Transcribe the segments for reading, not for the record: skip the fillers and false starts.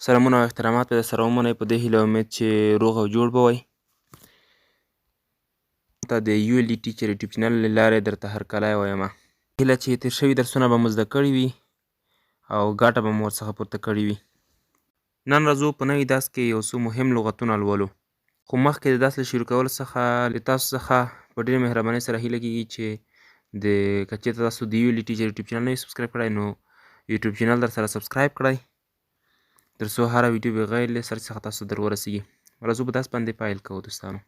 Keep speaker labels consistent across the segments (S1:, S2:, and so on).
S1: سلامونه او احترامات به سره ومنئ په دې هیله امید چې روغ او جوړ به وئ. ته د ULD ټیچر یوټیوب چینل له لارې درته هرکلی ویمه. هیله چې تېر شوي درسونه به مو زده کړي وي او ګټه به مو ورڅخه پورته کړې وي. نن راځو په نوي درس کې یو څو مهم لغتونه لولو. خو مخکې د درس له شروع کولو څخه له تاسو څخه په ډېرې مهربانۍ سره هیله کېږي چې که چېرته تاسو د ULD ټیچر یوټیوب چینل نه وي سبسکرایب کړی نو یوټیوب چینل در سره سبسکرایب کړئ تر څو هره ویډیو بغیر له سرچ څخه تاسو در ورسیږي. راځو په درس باندې پیل کوو دوستانو.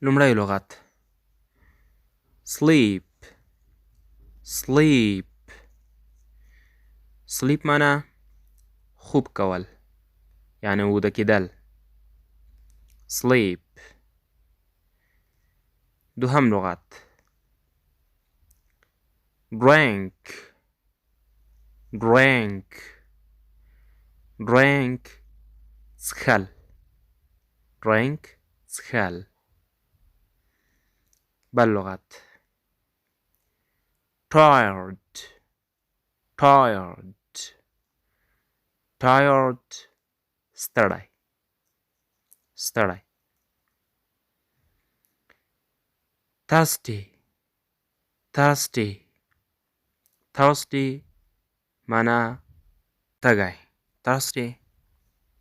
S1: لومړی لغت sleep sleep sleep معنا خوب کول یعنی ویده کېدل. sleep. دوهم لغت drink drink drink څښل drink څښل. بل لغت tired tired tired ستړی ستړی. thirsty thirsty thirsty معنا تږی thirsty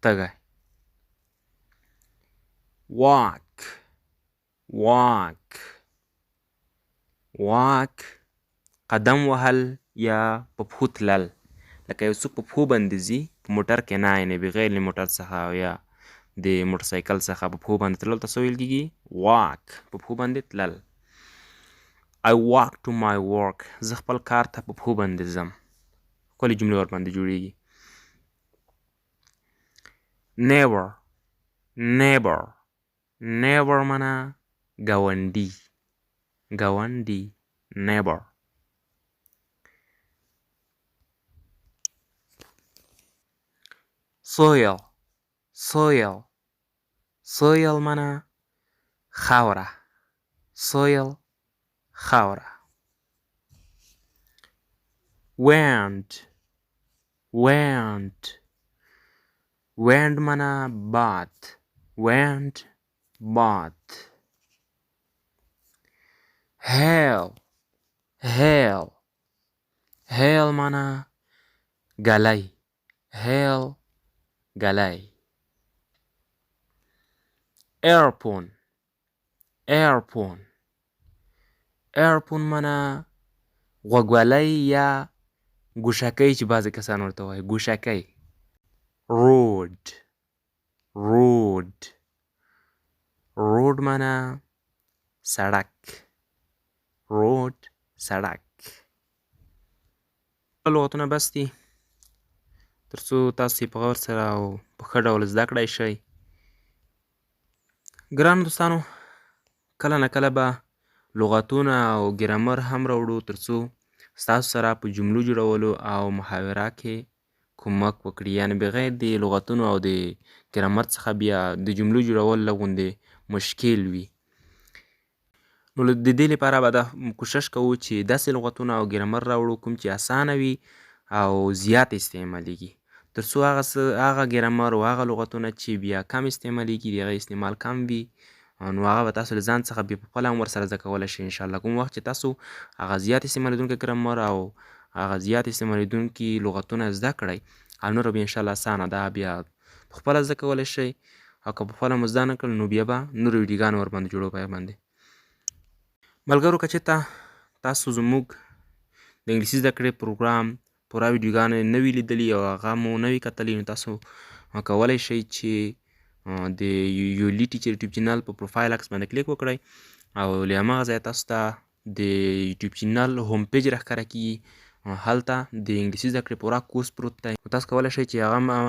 S1: تږی. walk walk walk قدم وهل یا په پښو تلل. لکه یو څوک په پښو باندې ځي په موټر کې نه یعنې بغیر له موټر څخه یا د موټرسایکل څخه په پښو باندې تلل ته څه ویل کېږي walk په پښو باندې تلل. I walk to my work زه خپل کار ته په پښو باندې ځم. ښکلې جملې ورباندې جوړېږي. neighbor neighbor neighbor معنا ګاونډي ګاونډي neighbor. soil soil soil معنا خاوره soil خاوره. wind wind wind معنا باد wind باد. hail hail hail معنا ګلی hail ګلی. earphone earphone earphone معنا غوږوالۍ یا ګوشکۍ چې بعضې کسان ورته وایي ګوشکۍ. road road road معنا سړک road سړک. لغتونه بس دي تر څو تاسو یې په غور سره او په ښه ډول زده کړی شئ. ګرانو دوستانو کله نه کله به لغاتونه او ګرامر هم راوړو تر څو ستاسو سره په جملو جوړولو او محاوره کې کومک وکړي. یعنې بغیر د لغاتونو او د ګرامر څخه بیا د جملو جوړول لږ غوندې مشکل وي. نو د دې لپاره به دا کوشش کوو چې داسې لغتونه او ګرامر راوړو کوم چې اسانه وي او زیات استعمالیږي تر څو هغه ګرامر او هغه لغتونه چې بیا کم استعمالیږي د هغې استعمال کم وي نو هغه به تاسو له ځان څخه بیا په خپله هم ورسره زده کولی شئ انشاءالله. کوم وخت چې تاسو هغه زیات استعمالیدونکی ګرامر او هغه زیات استعمالیدونکي لغتونه زده کړئ نور بیا انشاءالله اسانه ده بیا په خپله زده کولی شئ او که په خپله مو زده نه کړل نو بیا به نورې ویډیوګانې ورباندې جوړو په هغې باندې. ملګرو که چېرته تاسو زموږ د انګلیسي زده کړې پروګرام پوره ویډیوګانې نه وي لیدلي او هغه مو نه وي کتلي نو تاسو کولی شئ چې د ULD ټیچر یوټیوب چینل په پروفایل عکس باندې کلیک وکړئ او له هماغه ځایه تاسو ته د یوټیوب چینل هوم پیج راښکاره کېږي. هلته د انګلیسي زده کړې پوره کورس پروت دی. تاسو کولی شئ چې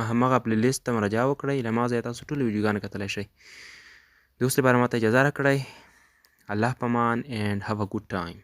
S1: هماغه پلی لیست ته مراجعه وکړئ له هماغه ځایه تاسو ټولې ویډیوګانې کتلی شئ. د اوس لپاره ماته اجازه راکړئ. الله پامان and have a good time.